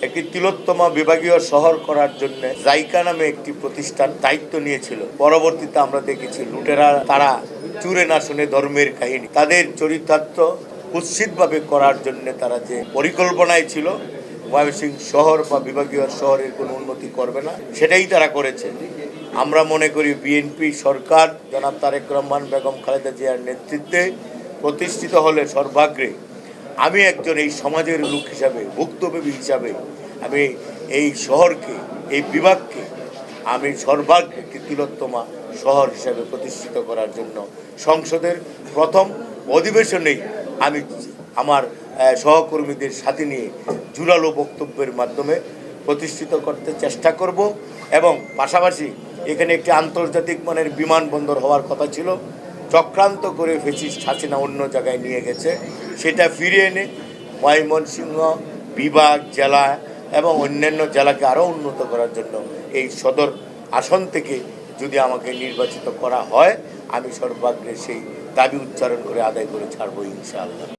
একটি তিলোত্তমা বিভাগীয় শহর করার জন্য জাইকা নামে একটি প্রতিষ্ঠান দায়িত্ব নিয়েছিল। পরবর্তীতে আমরা দেখেছি লুটেরা তারা চুরে না শুনে ধর্মের কাহিনী, তাদের চরিতার্থ কুৎসিতভাবে করার জন্য তারা যে পরিকল্পনায় ছিল ময়মনসিংহ শহর বা বিভাগীয় শহরের কোনো উন্নতি করবে না, সেটাই তারা করেছে। আমরা মনে করি বিএনপি সরকার জনাব তারেক রহমান, বেগম খালেদা জিয়ার নেতৃত্বে প্রতিষ্ঠিত হলে সর্বাগ্রে আমি একজন এই সমাজের লোক হিসাবে, ভুক্তভোগী হিসাবে আমি এই শহরকে, এই বিভাগকে আমি সর্বাগ্রে একটি তিলোত্তমা শহর হিসাবে প্রতিষ্ঠিত করার জন্য সংসদের প্রথম অধিবেশনেই আমি আমার সহকর্মীদের সাথে নিয়ে জোরালো বক্তব্যের মাধ্যমে প্রতিষ্ঠিত করতে চেষ্টা করব। এবং পাশাপাশি এখানে একটি আন্তর্জাতিক মানের বিমানবন্দর হওয়ার কথা ছিল, চক্রান্ত করে ফ্যাসিস্ট হাসিনা অন্য জায়গায় নিয়ে গেছে, সেটা ফিরিয়ে এনে ময়মনসিংহ বিভাগ, জেলা এবং অন্যান্য জেলাকে আরও উন্নত করার জন্য এই সদর আসন থেকে যদি আমাকে নির্বাচিত করা হয়, আমি সর্বাগ্রে সেই দাবি উচ্চারণ করে আদায় করে ছাড়বো ইনশাআল্লাহ।